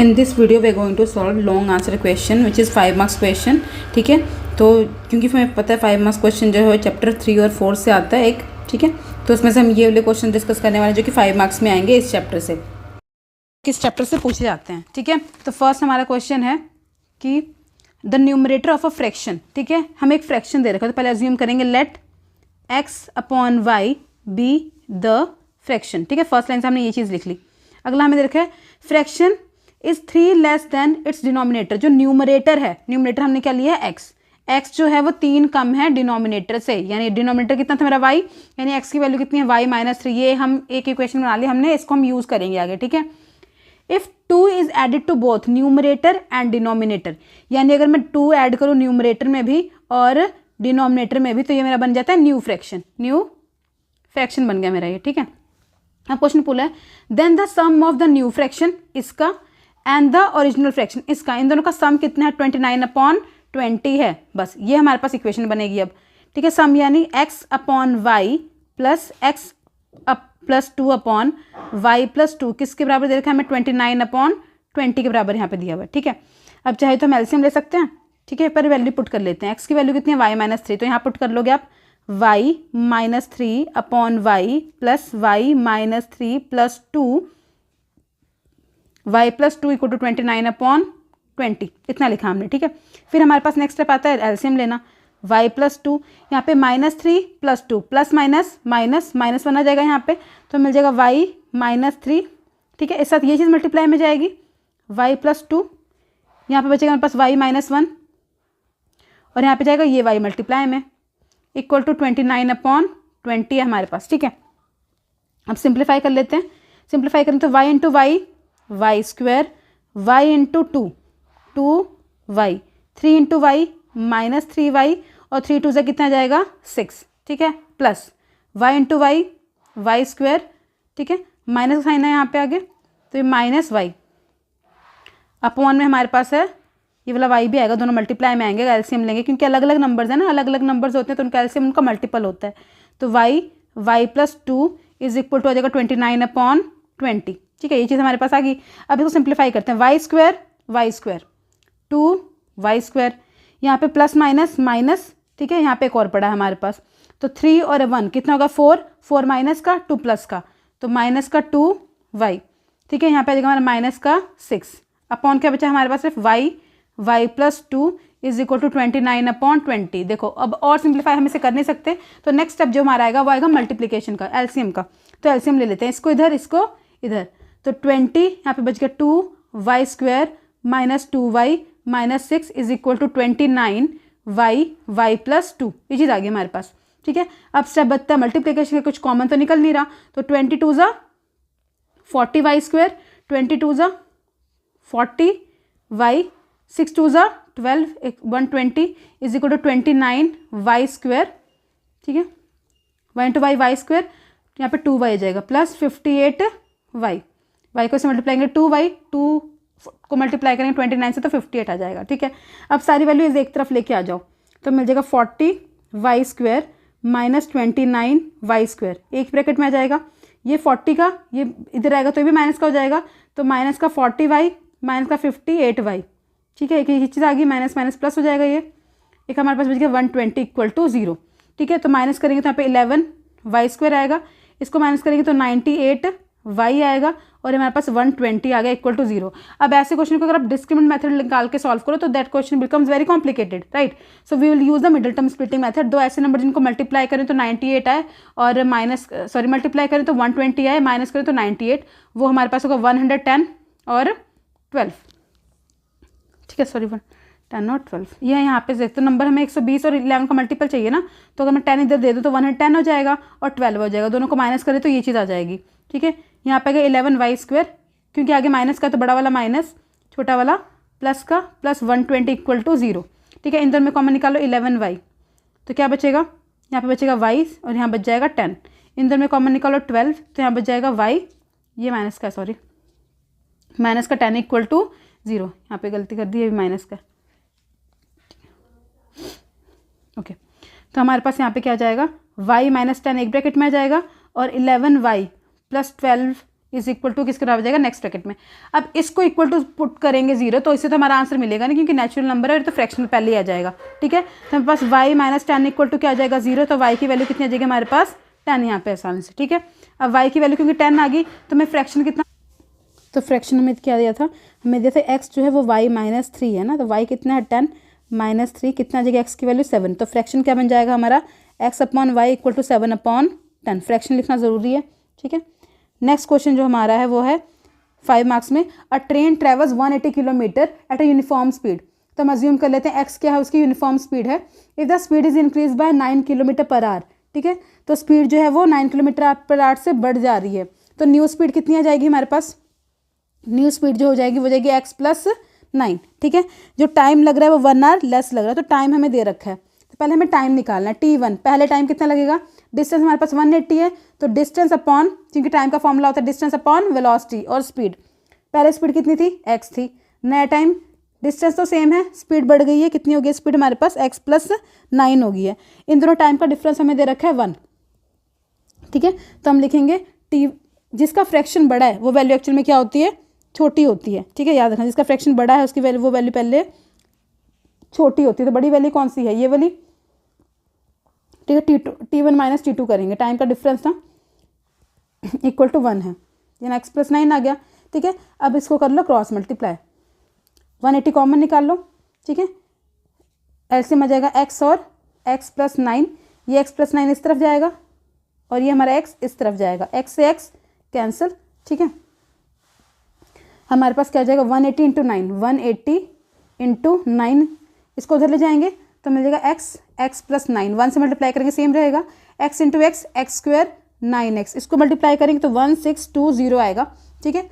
In this video we are going to solve long answer question which is 5 marks question. ठीक है, तो क्योंकि हमें पता है 5 मार्क्स क्वेश्चन जो है चैप्टर 3 और 4 से आता है एक। ठीक है, तो उसमें से हम ये वाले क्वेश्चन डिस्कस करने वाले जो कि 5 मार्क्स में आएंगे इस चैप्टर से, किस चैप्टर से पूछे जाते हैं। ठीक है, तो फर्स्ट हमारा क्वेश्चन है कि the numerator of a fraction. ठीक है, हम एक फ्रैक्शन दे रखा है, तो पहले अज्यूम करेंगे let X upon Y be the fraction. ठीक है, फर्स्ट लाइन से हमने ये चीज़ लिख ली। अगला हमें दे रखा है fraction is 3 less than it's denominator. जो न्यूमरेटर है, न्यूमरेटर हमने क्या लिया है एक्स, एक्स जो है वो 3 कम है डिनोमिनेटर से, यानी डिनोमिनेटर कितना था मेरा वाई, यानी एक्स की वैल्यू कितनी है वाई माइनस 3। ये हम एक इक्वेशन बना ली हमने, इसको हम यूज़ करेंगे आगे। ठीक है, if 2 is added to both numerator and denominator, यानी अगर मैं 2 ऐड करूँ न्यूमरेटर में भी और डिनोमिनेटर में भी, तो ये मेरा बन जाता है न्यू फ्रैक्शन। न्यू फ्रैक्शन बन गया मेरा ये। ठीक है, अब क्वेश्चन पूछा है then the sum of the new fraction इसका एंड द ओरिजिनल फ्रैक्शन इसका, इन दोनों का सम कितना है 29/20 है। बस ये हमारे पास इक्वेशन बनेगी अब। ठीक है, सम यानी x upon Y plus X plus 2 upon Y plus 2 किसके बराबर दे रखा है हमें 29/20 के बराबर यहाँ पे दिया हुआ है। ठीक है, अब चाहे तो हम एलसीएम ले सकते हैं। ठीक है, पर वैल्यू पुट कर लेते हैं। x की वैल्यू कितनी है y माइनस 3, तो यहाँ पुट कर लोगे आप y minus 3 upon Y plus Y minus 3 plus 2 y plus 2 equal to 29/20 इतना लिखा हमने। ठीक है, फिर हमारे पास नेक्स्ट स्टेप आता है एलसीएम लेना। y प्लस 2 यहाँ पे minus 3 plus 2 plus minus minus minus बना जाएगा यहाँ पे, तो मिल जाएगा y माइनस 3। ठीक है, इस साथ ये चीज़ मल्टीप्लाई में जाएगी y प्लस 2, यहाँ पे बचेगा हमारे पास y माइनस 1 और यहाँ पे जाएगा ये y मल्टीप्लाई में इक्वल टू 29/20 है हमारे पास। ठीक है, अब सिंप्लीफाई कर लेते हैं। सिंप्लीफाई करें तो y into Y Y square, Y into 2 Y, 3 into Y minus 3y और 3 2 से कितना जाएगा 6। ठीक है, plus y into Y Y square. ठीक है, माइनस का साइन है यहाँ पे आगे, तो ये माइनस वाई अपॉन में हमारे पास है ये वाला y भी आएगा, दोनों मल्टीप्लाई में आएंगे। एलसीएम लेंगे क्योंकि अलग अलग नंबर्स है ना, अलग अलग नंबर्स होते हैं तो उनका एलसीएम उनका मल्टीपल होता है। तो y plus 2 is equal to आ जाएगा 29/20। ठीक है, ये चीज़ हमारे पास आ गई। अब इसको सिंप्लीफाई करते हैं। वाई स्क्वायर 2y स्क्वायर, यहाँ पे प्लस माइनस माइनस। ठीक है, यहाँ पे एक और पड़ा है हमारे पास, तो 3 और 1 कितना होगा 4 माइनस का 2 प्लस का, तो माइनस का 2y। ठीक है, यहाँ पे आ जाएगा हमारा माइनस का 6 अपॉन क्या बचा हमारे पास सिर्फ y plus 2 is equal to 29/20। देखो अब और सिंप्लीफाई हम इसे कर नहीं सकते, तो नेक्स्ट स्टेप जो हमारा आएगा वो आएगा मल्टीप्लीकेशन का, एलसीएम का। तो एलसीएम ले लेते हैं, इसको इधर इसको इधर, तो 20 यहाँ पे बच गया 2y square minus 2y minus 6 is equal to 29y plus 2, ये चीज़ आ गई हमारे पास। ठीक है, अब स्टेप बचता है मल्टीप्लीकेशन का, कुछ कॉमन तो निकल नहीं रहा, तो 22 ज़ा 40y स्क्वायर, 22 ज़ा 40y, 6 2 ज़ा 12 120 is equal to 29y square. ठीक है, y इंटू वाई स्क्वायर, यहाँ पे 2y आ जाएगा प्लस 58y, y को से मल्टीप्लाई करेंगे 2y, 2 को मल्टीप्लाई करेंगे 29 से तो 58 आ जाएगा। ठीक है, अब सारी वैल्यूज एक तरफ लेके आ जाओ, तो मिल जाएगा 40y square minus 29y square, एक ब्रैकेट में आ जाएगा। ये 40 का ये इधर आएगा तो ये भी माइनस का हो जाएगा, तो माइनस का 40y माइनस का 58y। ठीक है, एक ये चीज़ आ गई, माइनस माइनस प्लस हो जाएगा। ये एक हमारे पास बच गया 120 इक्वल टू 0। ठीक है, तो माइनस करेंगे तो यहाँ पे 11y स्क्वायर आएगा, इसको माइनस करेंगे तो 98y आएगा और हमारे पास 120 आ गया इक्वल टू 0। अब ऐसे क्वेश्चन को अगर आप डिस्क्रिमिनेंट मेथड निकाल के सॉल्व करो तो that question becomes very complicated, right. So we will use the middle term splitting method. दो ऐसे नंबर जिनको मल्टीप्लाई करें तो 98 आए और मल्टीप्लाई करें तो 120 आए, माइनस करें तो 98, वो हमारे पास होगा 110 और 12। ठीक है, सॉरी 10 और 12, ये यहाँ पे देखते तो नंबर हमें 120 और 11 का मल्टीपल चाहिए ना, तो अगर मैं 10 इधर दे दूँ तो 110 हो जाएगा और 12 हो जाएगा, दोनों को माइनस करें तो ये चीज़ आ जाएगी। ठीक है, यहाँ पे आएगा 11y स्क्वायर, क्योंकि आगे माइनस का तो बड़ा वाला माइनस, छोटा वाला प्लस का, प्लस 120 इक्वल टू 0। ठीक है, इन दोनों में कॉमन निकालो 11y, तो क्या बचेगा यहाँ पे बचेगा y और यहाँ बच जाएगा 10। इन दोनों में कॉमन निकालो 12, तो यहाँ बच जाएगा y, ये माइनस का सॉरी माइनस का 10 इक्वल टू 0, यहाँ पे गलती कर दी, ये भी माइनस का। ओके, तो हमारे पास यहाँ पे क्या आ जाएगा y माइनस 10 एक ब्रैकेट में आ जाएगा और 11y plus 12 is equal to किसके बराबर जाएगा, नेक्स्ट ब्रैकेट में। अब इसको इक्वल टू पुट करेंगे 0, तो इससे तो हमारा आंसर मिलेगा नहीं, क्योंकि नेचुरल नंबर है और तो फ्रैक्शन पहले ही आ जाएगा, ठीक है। तो हमारे पास y माइनस 10 इक्वल टू क्या आ जाएगा, 0, तो y की वैल्यू कितनी आ जाएगी हमारे पास 10 यहाँ पे आसानी से, ठीक है। अब y की वैल्यू क्योंकि 10 आ गई तो मैं फ्रैक्शन कितना, तो फ्रैक्शन हमें क्या दिया था, हमें दिया था x जो है वो y माइनस 3 है ना, तो y कितना है 10 माइनस 3 कितना आ जाएगा, x की वैल्यू 7, तो फ्रैक्शन क्या बन जाएगा हमारा x upon y equal to 7/10। Fraction लिखना ज़रूरी है, ठीक है। नेक्स्ट क्वेश्चन जो हमारा है वो है 5 मार्क्स में, अ train travels 180 kilometre at a uniform speed. तो हम अज्यूम कर लेते हैं x क्या है, उसकी यूनिफॉर्म स्पीड है। If the speed is increase by 9 kilometre per our, ठीक है, तो स्पीड जो है वो 9 किलोमीटर पर आवर से बढ़ जा रही है, तो न्यू स्पीड कितनी आ जाएगी हमारे पास, न्यू स्पीड जो हो जाएगी वो जाएगी x प्लस 9, ठीक है। जो टाइम लग रहा है वो 1 आवर लेस लग रहा है, तो टाइम हमें दे रखा है, तो पहले हमें टाइम निकालना है t1। पहले टाइम कितना लगेगा, डिस्टेंस हमारे पास 180 है, तो डिस्टेंस अपॉन, क्योंकि टाइम का फॉर्मूला होता है डिस्टेंस अपॉन वेलोसिटी, और स्पीड, पहले स्पीड कितनी थी x थी, नया टाइम, डिस्टेंस तो सेम है, स्पीड बढ़ गई है, कितनी हो गई स्पीड हमारे पास x प्लस 9 हो गई है। इन दोनों टाइम का डिफरेंस हमें दे रखा है 1, ठीक है। तो हम लिखेंगे t, जिसका फ्रैक्शन बड़ा है वो वैल्यू एक्चुअल में क्या होती है, छोटी होती है, ठीक है, याद रखना। जिसका फ्रैक्शन बड़ा है उसकी वैल्यू, वो वैल्यू पहले छोटी होती है, तो बड़ी वैल्यू कौन सी है, ये वाली, ठीक है। t1 माइनस t2 करेंगे, टाइम का डिफरेंस ना इक्वल टू 1 है, यानी x प्लस 9 आ गया, ठीक है। अब इसको कर लो क्रॉस मल्टीप्लाई, 180 कॉमन निकाल लो, ठीक है, एलसीएम आ जाएगा x और x प्लस 9, ये x प्लस 9 इस तरफ जाएगा और ये हमारा x इस तरफ जाएगा, x से x कैंसिल, ठीक है। हमारे पास क्या जाएगा 180 इंटू 9, 180 इंटू 9, इसको उधर ले जाएंगे तो मिल जाएगा x प्लस 9, 1 से मल्टीप्लाई करेंगे सेम रहेगा, x into x square 9x, इसको मल्टीप्लाई करेंगे तो 1620 आएगा, ठीक है।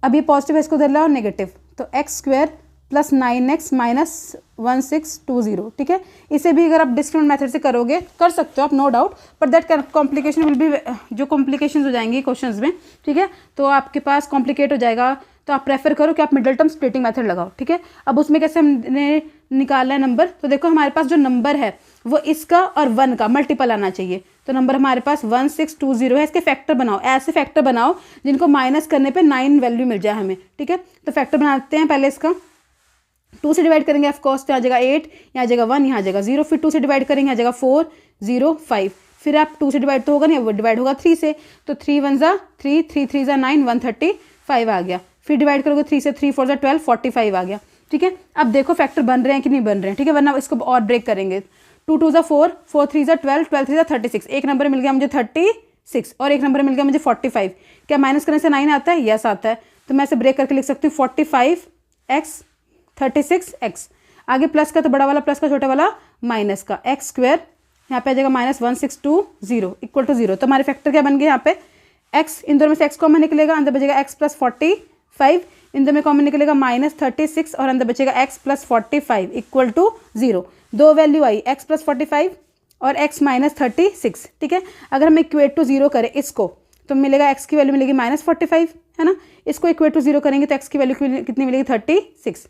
अब ये पॉजिटिव है, इसको उधर लाओ नेगेटिव, तो x square plus 9x minus 1620, ठीक है। इसे भी अगर आप डिस्क्रिमिनेंट मेथड से करोगे कर सकते हो आप, no doubt, but that complication will be, जो कॉम्प्लिकेशन हो जाएंगी क्वेश्चंस में, ठीक है, तो आपके पास कॉम्प्लिकेट हो जाएगा, तो आप प्रेफर करो कि आप मिडल टर्म स्प्लिटिंग मेथड लगाओ, ठीक है। अब उसमें कैसे हमने निकालना है नंबर, तो देखो हमारे पास जो नंबर है वो इसका और 1 का मल्टीपल आना चाहिए, तो नंबर हमारे पास 1620 है, इसके फैक्टर बनाओ, ऐसे फैक्टर बनाओ जिनको माइनस करने पे 9 वैल्यू मिल जाए हमें, ठीक है। तो फैक्टर बनाते हैं, पहले इसका 2 से डिवाइड करेंगे, ऑफकोर्स तो आ जाएगा 8, यहाँ आ जाएगा 1, यहाँ आ जाएगा 0, फिर 2 से डिवाइड करेंगे, आ जाएगा 4 0 5, फिर आप 2 से डिवाइड तो होगा नहीं, वो डिवाइड होगा 3 से, तो 3 1 ज़ा 3, 3 3 ज़ा 9, 135 आ गया, फिर डिवाइड करोगे 3 से, 3 4 ज़ा 12, 45 आ गया, ठीक है। अब देखो फैक्टर बन रहे हैं कि नहीं बन रहे हैं, ठीक है, वरना इसको और ब्रेक करेंगे, 2 2 ज़ा 4, 4 3 ज़ा 12, 12 3 ज़ा 36, एक नंबर मिल गया मुझे 36 और एक नंबर मिल गया मुझे 45, क्या माइनस करने से 9 आता है, यस आता है, तो मैं इसे ब्रेक करके लिख सकती हूँ 45x 36x, आगे प्लस का तो बड़ा वाला प्लस का छोटा वाला माइनस का, एक्स स्क्वायर यहाँ पे आ जाएगा माइनस 1620 इक्वल टू 0, तो हमारे फैक्टर क्या बन गए यहाँ पे, x, इन दोनों में से x कॉमन निकलेगा, अंदर बचेगा x प्लस 45, इन दोनों में कॉमन निकलेगा माइनस 36 और अंदर बचेगा x प्लस 45 इक्वल टू 0, दो वैल्यू आई x प्लस 45 और x माइनस 36, ठीक है। अगर हम इक्वेट टू 0 करें इसको तो मिलेगा x की वैल्यू मिलेगी माइनस 45, है ना, इसको इक्वेट टू 0 करेंगे तो x की वैल्यू कितनी मिलेगी 36,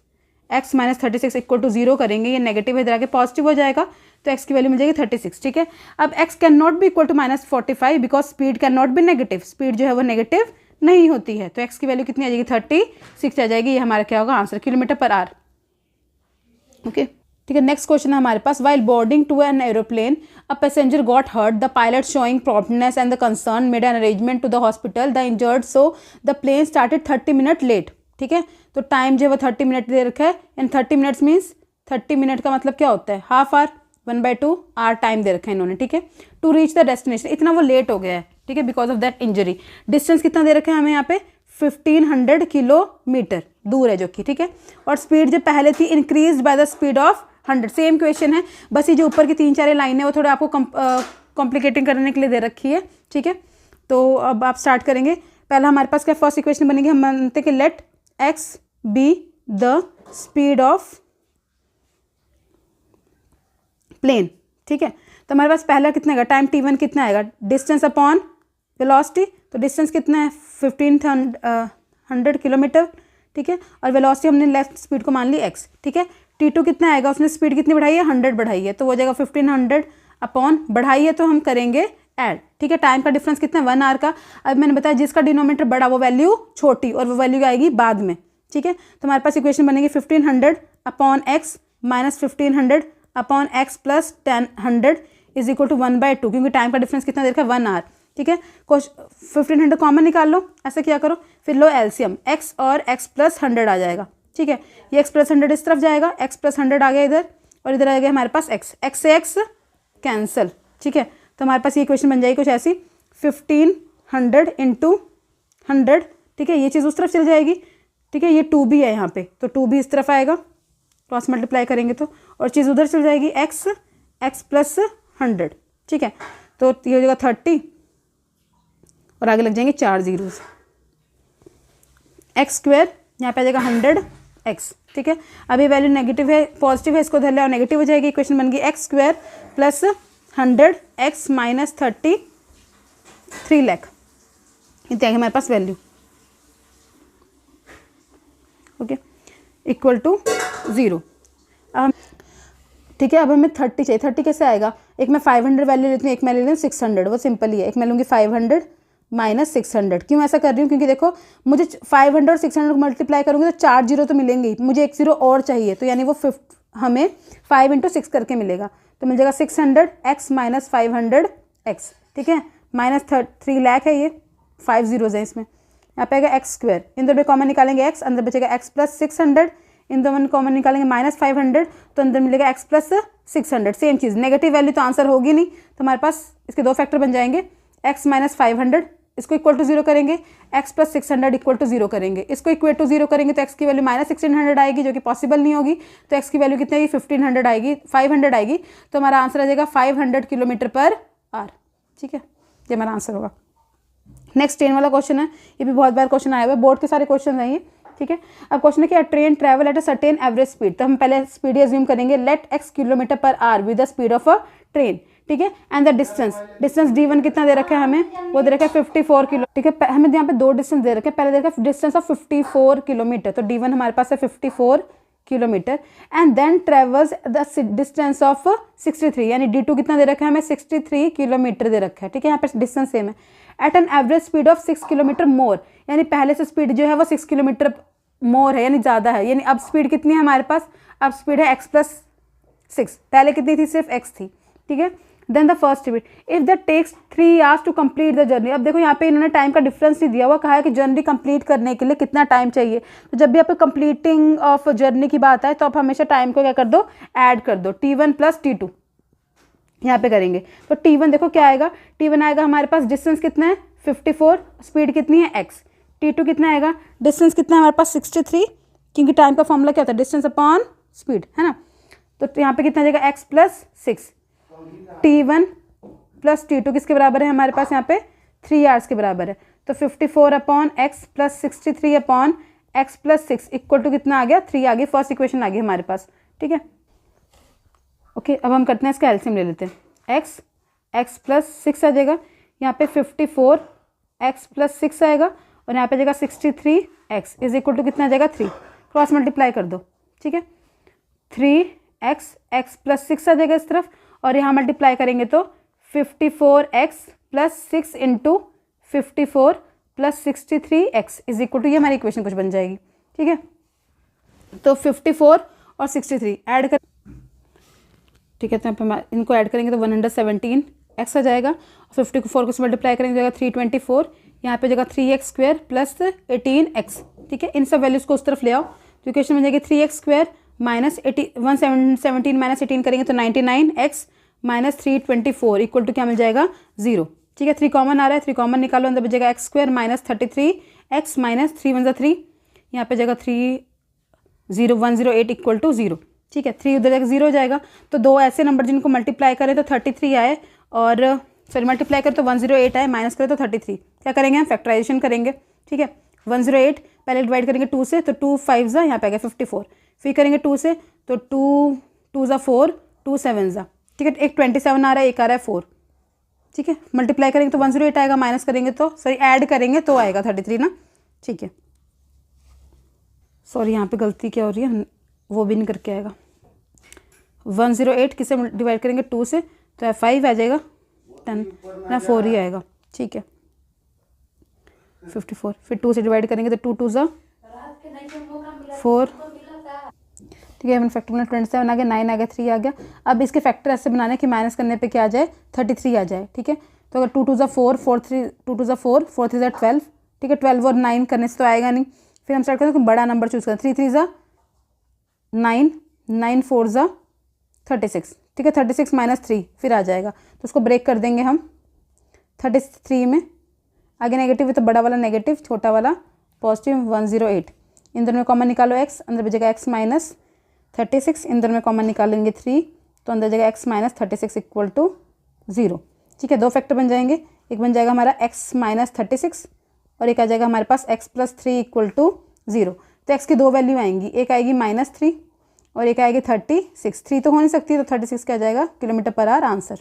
x माइनस 36 इक्वल टू 0 करेंगे, ये नेगेटिव इधर आके पॉजिटिव हो जाएगा, तो x की वैल्यू मिल जाएगी 36, ठीक है। अब x can not be equal to minus 45 because speed can not be negative, speed जो है वो नेगेटिव नहीं होती है, तो x की वैल्यू कितनी आ जाएगी 36 आ जाएगी, ये हमारा क्या होगा answer, kilometre per hour, okay, ठीक है। नेक्स्ट क्वेश्चन है हमारे पास, while boarding to an aeroplane a passenger got hurt, the pilot showing promptness and the concern made an arrangement to the hospital, the injured so the plane started 30 minute late, ठीक है। तो time जो है वो 30 minute दे रखा है, and 30 minutes means 30 minute का मतलब क्या होता है, हाफ आवर, 1/2 आवर टाइम दे रखा है इन्होंने, ठीक है। टू रीच द डेस्टिनेशन, इतना वो लेट हो गया है, ठीक है, because of that injury. Distance कितना दे रखा है हमें यहाँ पे 1500 किलोमीटर दूर है जो कि, ठीक है, और स्पीड जो पहले थी increase by the speed of 100, same question है, बस ये जो ऊपर की 3-4 लाइन है वो थोड़ा आपको कॉम्प्लिकेटिंग करने के लिए दे रखी है, ठीक है। तो अब आप स्टार्ट करेंगे, पहला हमारे पास क्या फर्स्ट इक्वेशन बनेगी, हम मानते हैं कि let x be the speed of plane, ठीक है। तो हमारे पास पहला कितना आएगा, टाइम t1 कितना आएगा, डिस्टेंस अपॉन वेलोसिटी, तो डिस्टेंस कितना है 1500 किलोमीटर, ठीक है, और वेलोसिटी हमने लेफ्ट स्पीड को मान ली x, ठीक है। t2 कितना आएगा, उसने स्पीड कितनी बढ़ाई है 100 बढ़ाई है, तो वो हो जाएगा 1500 अपॉन बढ़ाई है तो हम करेंगे ऐड, ठीक है। टाइम का डिफरेंस कितना है 1 आवर का। अब मैंने बताया जिसका डिनोमिनेटर बड़ा वो वैल्यू छोटी, और वो वैल्यू आएगी बाद में, ठीक है। तो हमारे पास इक्वेशन बनेगी 1500 upon x minus 1500 upon x plus 1000 is equal to 1/2, क्योंकि टाइम का डिफरेंस कितना देर का 1 आवर, ठीक है। 1500 कॉमन निकाल लो, ऐसा क्या करो फिर लो एलसीएम, एक्स और एक्स प्लस 100 आ जाएगा, ठीक है। ये एक्स प्लस 100 इस तरफ जाएगा, एक्स प्लस 100 आ गया इधर, और इधर आ गया हमारे पास एक्स, एक्स से एक्स कैंसिल, ठीक है। तो हमारे पास ये इक्वेशन बन जाएगी कुछ ऐसी 1500 इंटू 100, ठीक है। ये चीज़ उस तरफ चल जाएगी, ठीक है। ये 2b है यहाँ पे, तो 2b इस तरफ आएगा, क्रॉस मल्टीप्लाई करेंगे तो, और चीज़ उधर चल जाएगी एक्स, एक्स प्लस 100, ठीक है। तो ये हो जाएगा 30 और आगे लग जाएंगे 4 जीरोस, एक्स स्क्वायर यहाँ पे आ जाएगा 100 एक्स, ठीक है। अभी वैल्यू नेगेटिव है पॉजिटिव है, इसको धर ले और नेगेटिव हो जाएगी, इक्वेशन बन गई x square plus 100 x minus 3 lakh, इतनी आएगी हमारे पास वैल्यू, ओके, इक्वल टू 0। अब ठीक है, अब हमें 30 चाहिए। 30 कैसे आएगा, एक मैं 500 वैल्यू लेती हूँ, एक मैं ले लूँ 600, वो सिंपल ही है। एक मैं लूँगी 500 माइनस 600, क्यों ऐसा कर रही हूँ, क्योंकि देखो मुझे 500 और 600 को मल्टीप्लाई करूँगी तो 4 जीरो तो मिलेंगे ही, मुझे एक जीरो और चाहिए, तो यानी वो हमें 5 × 6 करके मिलेगा, तो मिल जाएगा 600 एक्स माइनस 500 एक्स, ठीक है, माइनस 3 लाख है, ये 5 जीरोज़ हैं इसमें। यहाँ पे आएगा एक्स स्क्वायर, इन दोनों में कॉमन निकालेंगे एक्स, अंदर बचेगा एक्स प्लस 600, इन दोनों में कॉमन निकालेंगे माइनस 500, तो अंदर मिलेगा एक्स प्लस 600, सेम चीज़, नेगेटिव वैल्यू तो आंसर होगी नहीं, तो हमारे पास इसके 2 फैक्टर बन जाएंगे, एक्स माइनस 500 इसको इक्वल टू 0 करेंगे, एक्स प्लस 600 इक्वल टू 0 करेंगे, इसको इक्वल टू 0 करेंगे तो एक्स की वैल्यू माइनस 1600 आएगी, जो कि पॉसिबल नहीं होगी, तो एक्स की वैल्यू कितनी आएगी 1500 आएगी, 500 आएगी, तो हमारा आंसर आ जाएगा 500 किलोमीटर पर आवर, ठीक है, ये हमारा आंसर होगा। नेक्स्ट 10 वाला क्वेश्चन है, ये भी बहुत बार क्वेश्चन आया हुआ है, बोर्ड के सारे क्वेश्चन हैं ये, ठीक है। अब क्वेश्चन है कि train travel at a certain average speed, तो हम पहले स्पीड एज्यूम करेंगे, let x kilometer per hour with the speed of a train, ठीक है, एंड द डिस्टेंस d1 कितना दे रखा है हमें, वो दे रखा है 54 किलो, ठीक है। हमें यहाँ पे 2 डिस्टेंस दे रखे हैं, पहले दे रखा है डिस्टेंस ऑफ 54 किलोमीटर, तो d1 हमारे पास है 54 kilometer, and then travels the distance of 63, यानी d2 कितना दे रखा है हमें 63 किलोमीटर दे रखा है, ठीक है। यहाँ पे डिस्टेंस सेम है, at an average speed of 6 kilometre more, यानी पहले से स्पीड जो है वो 6 किलोमीटर मोर है, यानी ज़्यादा है, यानी अब स्पीड कितनी है हमारे पास, अब स्पीड है x प्लस 6, पहले कितनी थी, सिर्फ x थी, ठीक है। Then the first speed if that takes 3 hours to complete the journey, अब देखो यहाँ पे इन्होंने टाइम का डिफरेंस नहीं दिया हुआ, कहा है कि जर्नी कंप्लीट करने के लिए कितना टाइम चाहिए, तो जब भी आपको कंप्लीटिंग ऑफ जर्नी की बात आए तो आप हमेशा टाइम को क्या कर दो, ऐड कर दो, t1 प्लस t2 यहाँ पे करेंगे, तो t1 देखो क्या आएगा, t1 आएगा हमारे पास, डिस्टेंस कितना है 54, स्पीड कितनी है x, t2 कितना आएगा, डिस्टेंस कितना है हमारे पास 63, क्योंकि टाइम का फॉर्मूला क्या होता है, डिस्टेंस अपॉन स्पीड, है ना। तो यहाँ पे कितना आ जाएगा x plus 6, t1 plus t2 किसके बराबर है हमारे पास, यहाँ पे 3 आवर्स के बराबर है, तो 54 upon x plus 63 upon x plus 6 equal to कितना आ गया, 3 आ गई, फर्स्ट इक्वेशन आ गई हमारे पास, ठीक है। ओके, अब हम करते हैं इसका एलसीएम ले लेते हैं, एक्स प्लस 6 आ जाएगा, यहाँ पे 54 एक्स प्लस 6 आएगा, और यहाँ पे जाएगा 63 एक्स इज इक्वल टू कितना आ जाएगा 3, क्रॉस मल्टीप्लाई कर दो, ठीक है, 3 एक्स प्लस 6 आ जाएगा इस तरफ, और यहाँ मल्टीप्लाई करेंगे तो 54 x plus 6 into 54 plus 63 x is equal to, ये हमारी इक्वेशन कुछ बन जाएगी, ठीक है। तो 54 और 63 ऐड कर, ठीक है, तो यहाँ पे इनको ऐड करेंगे तो 117 एक्स आ जाएगा, 54 को मल्टीप्लाई करेंगे जाएगा 324, यहाँ पे जगह 3x स्क्वायर प्लस 18x, ठीक है। इन सब वैल्यूज़ को उस तरफ ले आओ, तो इक्वेशन बन जाएगी 3x स्क्वायर माइनस 117 माइनस 18 करेंगे तो 99x माइनस 324 इक्वल टू क्या मिल जाएगा 0, ठीक है। 3 कॉमन आ रहा है, 3 कॉमन निकालो, अंदर बचेगा x square minus 33x minus 3 1 3, यहाँ पे जगह 30108 इक्वल टू 0, ठीक है। 3 उधर जाएगा 0 हो जाएगा, तो 2 ऐसे नंबर जिनको मल्टीप्लाई करें तो 33 आए, और सॉरी मल्टीप्लाई करें तो 108 आए, माइनस करें तो 33, क्या करेंगे हम फैक्टराइजेशन करेंगे, ठीक है। 108 पहले डिवाइड करेंगे 2 से, तो 2 5 जा यहाँ पे आ गया 54, फिर करेंगे 2 से तो 2 2 जा 4 2 7 जा, ठीक है। एक 27 आ रहा है, एक आ रहा है 4, ठीक है। मल्टीप्लाई करेंगे तो 108 आएगा, माइनस करेंगे तो सॉरी ऐड करेंगे तो आएगा 33 ना, ठीक है। सॉरी यहाँ पे गलती क्या हो रही है, वो भी नहीं करके आएगा। 108 किसे डिवाइड करेंगे 2 से, तो 5 आ जाएगा, 10 ना 4 ही आएगा, ठीक है 54। फिर 2 से डिवाइड करेंगे तो 2 2 ज़ा 4, ठीक है। 1 फैक्टर बना 27 आ गया, 9 आ गया, 3 आ गया। अब इसके फैक्टर ऐसे बनाने कि माइनस करने पे क्या आ जाए 33 आ जाए, ठीक है। तो अगर 2 2 ज़ा 4, 4 3 2 2 ज़ा 4, 4 3 ज़ा 12, ठीक है। 12 और 9 करने से तो आएगा नहीं। फिर हम स्टार्ट करें तो बड़ा नंबर चूज़ करें, 3 3 ज़ा 9, 9 4 ज़ा 36, ठीक है। 36 माइनस 3 फिर आ जाएगा, तो उसको ब्रेक कर देंगे हम 33 में। आगे नेगेटिव है तो बड़ा वाला नेगेटिव, छोटा वाला पॉजिटिव 108। इन दोनों में कॉमन निकालो x, अंदर बचेगा x माइनस 36। इन दोनों में कॉमन निकालेंगे 3, तो अंदर जाएगा x माइनस 36 इक्वल टू 0, ठीक है। 2 फैक्टर बन जाएंगे, एक बन जाएगा हमारा x माइनस 36 और एक आ जाएगा हमारे पास x प्लस 3 इक्वल टू 0। तो x की 2 वैल्यू आएंगी, एक आएगी -3 और एक आएगी 36। 3 तो हो नहीं सकती, तो 36 क्या जाएगा kilometre per our answer.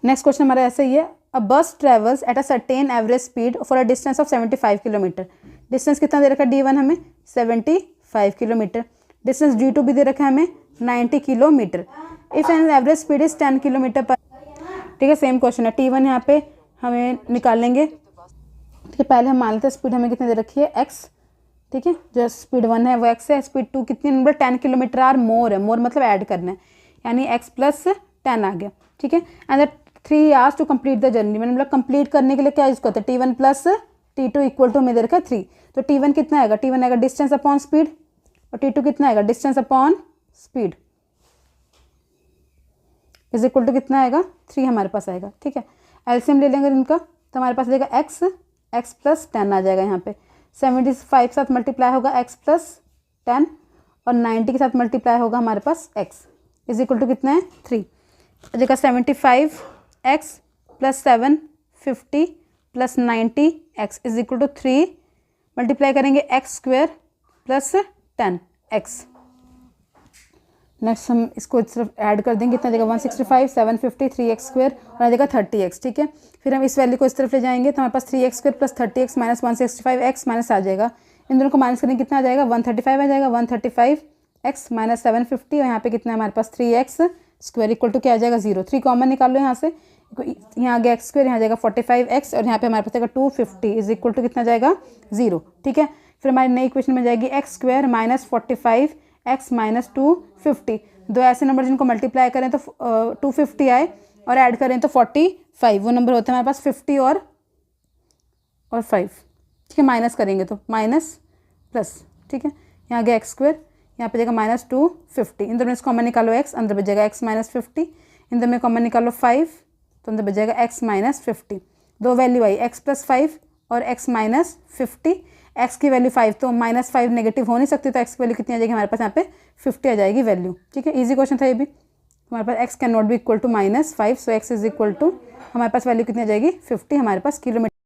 Next question हमारा ऐसा ही है, अ बस travels eight a certain average speed for a distance of 75 kilometre. Distance कितना दे रखा है D1 हमें 75 किलोमीटर। डिस्टेंस D2 भी दे रखा है हमें 90 kilometre. If N average speed is 10 kilometre पर, ठीक है। सेम क्वेश्चन है, T1 यहाँ पे हमें निकालेंगे, ठीक है। पहले हम मान लेते हैं स्पीड हमें कितनी दे रखी है x, ठीक है। जो स्पीड 1 है वो x है, स्पीड 2 कितनी नंबर 10 किलोमीटर आर मोर है, मोर मतलब ऐड करना है, यानी x प्लस 10 आ गया, ठीक है। And 3 hours to complete the journey, मैंने मतलब कंप्लीट करने के लिए क्या यूज करते हैं T1 plus T2 equal to हमें दे रखा है 3। तो T1 कितना आएगा, T1 आएगा डिस्टेंस अपॉन स्पीड और T2 कितना आएगा distance upon speed is equal to कितना आएगा 3 हमारे पास आएगा, ठीक है। एलसीएम ले लेंगे इनका तो हमारे पास देगा x प्लस 10 आ जाएगा। यहाँ पे 75 के साथ मल्टीप्लाई होगा x प्लस 10 और 90 के साथ मल्टीप्लाई होगा हमारे पास x इज इक्वल टू कितना है 3। जगह 75x plus 750 plus 90x is equal to 3 multiply करेंगे x square plus 10x। Next हम इसको इस तरफ ऐड कर देंगे, कितना जगह 165 750 3x स्क्वायर और आ जाएगा 30x, ठीक है। फिर हम इस वैल्यू को इस तरफ ले जाएंगे तो हमारे पास 3x square plus 30x minus 165x minus आ जाएगा। इन दोनों को माइनस करेंगे कितना आ जाएगा 135 आ जाएगा। 135x माइनस 750 और यहाँ पे कितना है हमारे पास 3x स्क्वायर इक्वल टू क्या आ जाएगा 0। 3 कॉमन निकाल लो यहाँ से, यहाँ आ गया x स्क्वायर, यहाँ जाएगा 45x और यहाँ पे हमारे पास आएगा 250 इज इक्वल टू कितना जाएगा 0, ठीक है। फिर हमारी नई इक्वेशन में जाएगी x square minus 45x minus 250। दो ऐसे नंबर जिनको मल्टीप्लाई करें तो 250 आए और ऐड करें तो 45, वो नंबर होते हैं हमारे पास 50 और 5, ठीक है। माइनस करेंगे तो माइनस प्लस, ठीक है। यहाँ गया x स्क्वायर, यहाँ पे जाएगा माइनस 250। इन दोनों में कॉमन निकालो x, अंदर बच जाएगा x माइनस 50। इन दोनों में कॉमन निकालो 5 तो अंदर बच जाएगा x माइनस 50। दो वैल्यू आई x प्लस 5 और x माइनस 50। x की वैल्यू 5 तो माइनस 5 नेगेटिव हो नहीं सकती, तो x की वैल्यू कितनी आ जाएगी हमारे पास यहाँ पे 50 आ जाएगी वैल्यू, ठीक है। इजी क्वेश्चन था ये भी। हमारे पास x can not be equal to -5, so x is equal to हमारे पास वैल्यू कितनी आ जाएगी 50 हमारे पास किलोमीटर।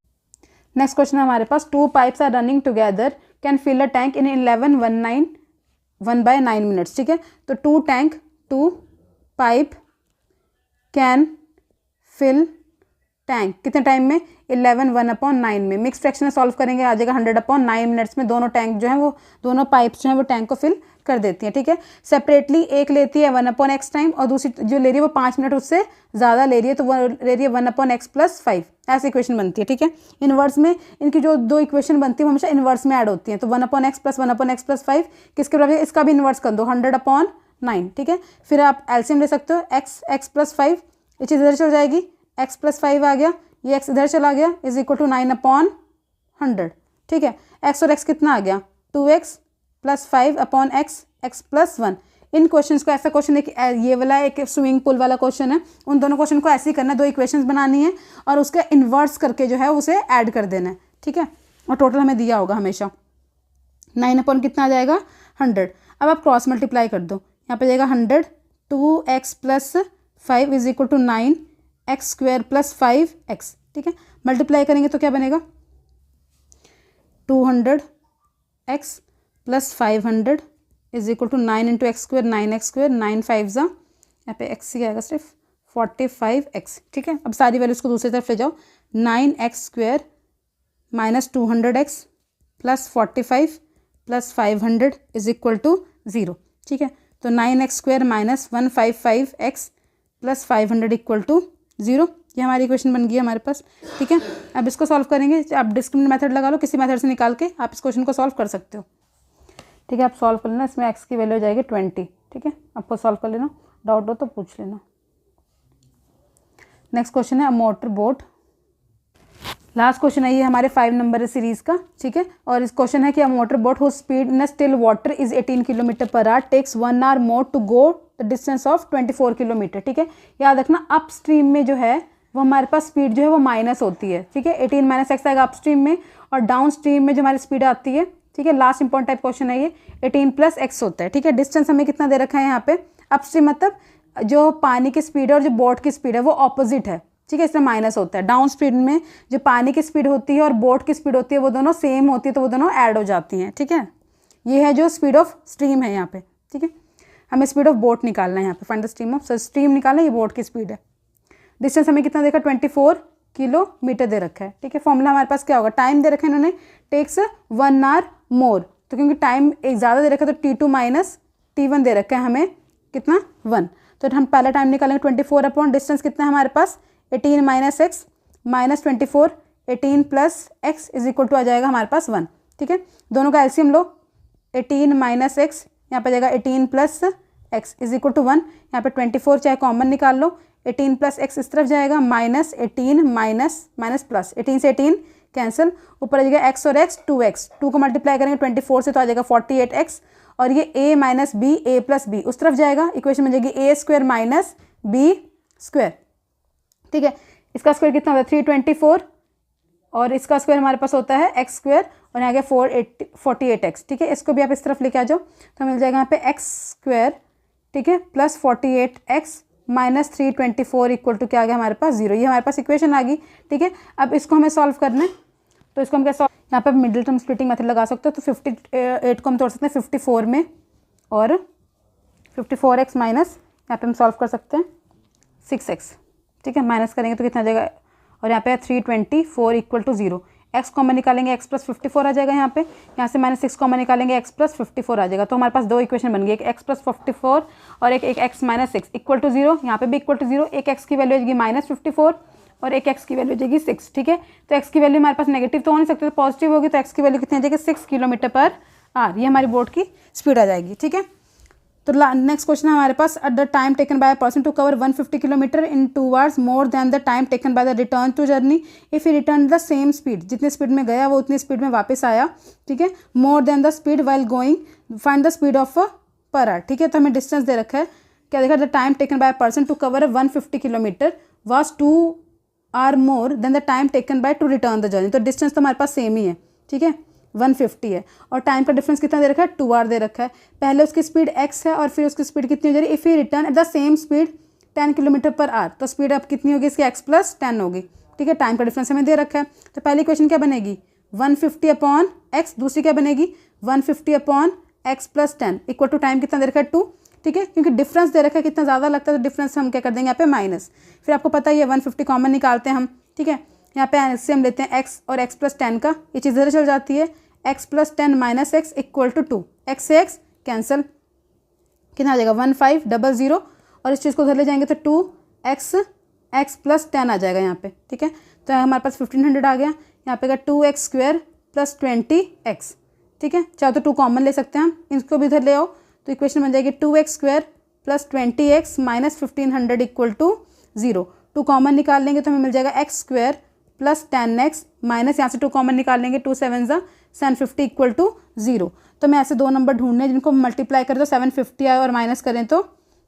नेक्स्ट क्वेश्चन है हमारे पास, 2 pipes are running together can fill a tank in 1/9 minutes, ठीक है। तो 2 पाइप कैन फिल टैंक कितने टाइम में 1/9 में। मिक्स फ्रैक्शन सॉल्व करेंगे आ जाएगा 100/9 मिनट्स में दोनों टैंक जो है वो दोनों पाइप्स जो है वो टैंक को फिल कर देती हैं, ठीक है। सेपरेटली एक लेती है 1/x टाइम और दूसरी जो ले रही है वो 5 मिनट उससे ज़्यादा ले रही है, तो वो ले रही है 1/x प्लस 5। ऐसी इक्वेशन बनती है, ठीक है। इनवर्स में इनकी जो दो इक्वेशन बनती है वो हमेशा इनवर्स में ऐड होती हैं। तो 1/x प्लस 1/x प्लस 5 किसके बराबर है, इसका भी इनवर्स कर दो 100/9, ठीक है। फिर आप एलसीएम ले सकते हो x प्लस 5, ये चीज़ इधर चल जाएगी, x प्लस 5 आ गया, ये x इधर चला गया इज इक्वल टू 9/100, ठीक है। x और x कितना आ गया 2x plus 5/x x plus 1। इन क्वेश्चंस को ऐसा क्वेश्चन एक ये वाला एक स्विमिंग पूल वाला क्वेश्चन है, उन दोनों क्वेश्चन को ऐसे ही करना है, दो इक्वेशंस बनानी है और उसका इन्वर्स करके जो है उसे ऐड कर देना है, ठीक है। और टोटल हमें दिया होगा हमेशा 9 कितना आ जाएगा 100। अब आप क्रॉस मल्टीप्लाई कर दो, यहाँ पे जाएगा 100, 2x plus 5 is equal to 9x square plus 5x, ठीक है। मल्टीप्लाई करेंगे तो क्या बनेगा 200x plus 500 is equal to 9 into x square 9x square 9 5 ज़ा यहाँ पे x ही आएगा सिर्फ 45x, ठीक है। अब सारी वैल्यूज को दूसरी तरफ ले जाओ, 9x square minus 200x plus 45 plus 500 is equal to 0, ठीक है। तो तो 9x² minus 155x plus 500 equal to 0। ये हमारी इक्वेशन बन गई है हमारे पास, ठीक है। अब इसको सॉल्व करेंगे, आप डिस्क्रिमिनेंट मेथड लगा लो, किसी मेथड से निकाल के आप इस क्वेश्चन को सॉल्व कर सकते हो, ठीक है। आप सॉल्व कर लेना, इसमें x की वैल्यू हो जाएगी 20, ठीक है। आपको सॉल्व कर लेना, डाउट हो तो पूछ लेना। नेक्स्ट क्वेश्चन है अ मोटर बोट। लास्ट क्वेश्चन है ये हमारे 5 नंबर सीरीज का, ठीक है। और इस क्वेश्चन है कि a motor boat whose speed in still water is 18 kilometer per hour takes 1 hour more to go the distance of 24 kilometer, ठीक है। याद रखना अप स्ट्रीम में जो है वो हमारे पास स्पीड जो है वो माइनस होती है, ठीक है। 18 माइनस एक्स आएगा अप स्ट्रीम में, और डाउन स्ट्रीम में जो हमारी स्पीड आती है, ठीक है। लास्ट इंपॉर्टेंट टाइप क्वेश्चन है ये, 18 प्लस एक्स होता है, ठीक है। डिस्टेंस हमें कितना दे रखा है यहाँ पे, अप स्ट्रीम मतलब जो पानी की स्पीड है और जो बोट की स्पीड है वो ऑपोजिट है, ठीक है, इसमें माइनस होता है। डाउन स्पीड में जो पानी की स्पीड होती है और बोट की स्पीड होती है वो दोनों सेम होती है, तो वो दोनों ऐड हो जाती हैं, ठीक है। ये है जो स्पीड ऑफ स्ट्रीम है यहाँ पे, ठीक है। हमें स्पीड ऑफ बोट निकालना है यहाँ पे, find the stream of stream निकालना है, ये बोट की स्पीड है। डिस्टेंस हमें कितना देखा, 24 किलोमीटर दे रखा है, ठीक है। फॉर्मूला हमारे पास क्या होगा, टाइम दे रखा है इन्होंने, टेक्स 1 आवर मोर, तो क्योंकि टाइम एक ज़्यादा दे रखा है तो T2 माइनस T1 दे रखा है हमें कितना 1, तो हम पहला टाइम निकालेंगे 24 अपॉन डिस्टेंस कितना है हमारे पास 18 minus x minus 24, 18 plus x is equal to आ जाएगा हमारे पास 1, ठीक है। दोनों का एलसीएम लो, 18 माइनस एक्स यहाँ पे जाएगा 18 plus x is equal to 1, यहाँ पे 24 चाहे कॉमन निकाल लो, 18 प्लस एक्स इस तरफ जाएगा माइनस 18 माइनस माइनस प्लस 18 से 18 कैंसिल, ऊपर आ जाएगा एक्स और एक्स 2x, 2 को मल्टीप्लाई करेंगे 24 से तो आ जाएगा 48x, और ये a minus b a plus b उस तरफ जाएगा, इक्वेशन बन जाएगी a² माइनस b², ठीक है। इसका स्क्वायर कितना होता है 324, और इसका स्क्वायर हमारे पास होता है x², और यहाँ गया 48x, ठीक है। इसको भी आप इस तरफ लेके आ जाओ तो मिल जाएगा यहाँ पे x², ठीक है, plus 48x minus 324 equal to क्या आ गया हमारे पास 0। ये हमारे पास इक्वेशन आ गई, ठीक है। अब इसको हमें सॉल्व करना है, तो इसको हम क्या सॉल्व, यहाँ पे मिडिल टर्म स्प्लिटिंग मेथड लगा सकते हो, तो 58 को हम तोड़ सकते हैं 54 में, और 54x माइनस यहाँ पे हम सॉल्व कर सकते हैं 6x, ठीक है। माइनस करेंगे तो कितना आ जाएगा, और यहाँ पे 324 इक्वल टू 0, x कॉमन निकालेंगे x प्लस 54 आ जाएगा यहाँ पे, यहाँ से माइनस 6 कॉमन निकालेंगे x प्लस 54 आ जाएगा, तो हमारे पास दो इक्वेशन बन गई, एक x प्लस 54 और एक x माइनस 6 इक्वल टू 0, यहाँ पे भी इक्वल टू 0, एक x की वैल्यू आएगी माइनस 54 और एक x की वैल्यू हो जाएगी 6, ठीक है। तो x की वैल्यू हमारे पास नेगेटिव तो हो नहीं सकती, तो पॉजिटिव होगी, तो x की वैल्यू कितनी आ जाएगी 6 किलोमीटर पर आवर, ये हमारी बोट की स्पीड आ जाएगी, ठीक है। तो नेक्स्ट क्वेश्चन है हमारे पास, at the time taken by a person to cover 150 kilometre in 2 hours more than the time taken by the return to journey if he return the same speed, जितनी speed में गया वो उतनी speed में वापस आया, ठीक है, मोर than the speed while going, find the speed of per hour, ठीक है। तो हमें डिस्टेंस दे रखा है, क्या देखा, the time taken by a person to cover 150 kilometer was 2 hour more than the time taken by to return the journey, तो distance तो हमारे पास सेम ही है, ठीक है, 150 है, और टाइम का डिफरेंस कितना दे रखा है 2 आवर दे रखा है। पहले उसकी स्पीड x है और फिर उसकी स्पीड कितनी हो जा रही है, if he return at the same speed 10 kilometre per our, तो स्पीड अब कितनी होगी इसकी x प्लस 10 होगी, ठीक है। टाइम का डिफरेंस हमें दे रखा है, तो पहली क्वेश्चन क्या बनेगी 150 अपॉन एक्स, दूसरी क्या बनेगी 150 upon x plus 10 equal to time कितना दे रखा है 2, ठीक है। क्योंकि डिफरेंस दे रखा है कितना ज़्यादा लगता है तो डिफरेंस हम क्या कर देंगे यहाँ पे माइनस, फिर आपको पता ही है 150 कॉमन निकालते हैं हम, ठीक है। यहाँ पे इससे हम लेते हैं x और x प्लस 10 का, ये चीज़ इधर चल जाती है, x plus 10 minus x equal to 2, x से x कैंसिल, कितना आ जाएगा 1500, और इस चीज़ को उधर ले जाएंगे तो 2x प्लस 10 आ जाएगा यहाँ पे, ठीक है। तो हमारे पास 1500 आ गया, यहाँ पे 2x² प्लस 20x, ठीक है। चाहे तो 2 कॉमन ले सकते हैं हम, इसको भी इधर ले आओ तो इक्वेशन बन जाएगी 2x² plus 20x minus 1500 equal to 0, 2 common निकाल लेंगे तो हमें मिल जाएगा x² प्लस 10x माइनस यहाँ से 2 कॉमन निकाल लेंगे 2 7 750 इक्वल टू 0। तो मैं ऐसे 2 नंबर ढूंढने हैं जिनको मल्टीप्लाई करें तो 750 आए और माइनस करें तो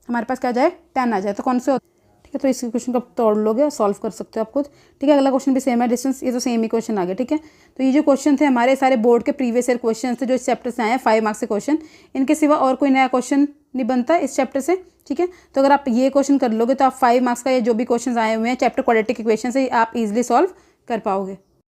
हमारे पास क्या जाए 10 आ जाए, तो कौन से होते, ठीक है। तो इस क्वेश्चन को तोड़ लोगे, सॉल्व कर सकते हो आप खुद, ठीक है। अगला क्वेश्चन भी सेम है, डिस्टेंस, ये तो सेम ही क्वेश्चन आ गया, ठीक है। तो ये जो क्वेश्चन थे हमारे सारे बोर्ड के प्रीवियस ईयर क्वेश्चन थे जो इस चैप्टर से आए हैं, 5 मार्क्स के क्वेश्चन, इनके सिवा और कोई नया क्वेश्चन नहीं बनता इस चैप्टर से, ठीक है। तो अगर आप ये क्वेश्चन कर लोगे तो आप 5 मार्क्स का ये जो भी क्वेश्चन आए हुए हैं चैप्टर क्वाड्रेटिक इक्वेशन से आप इजिली सॉल्व कर पाओगे।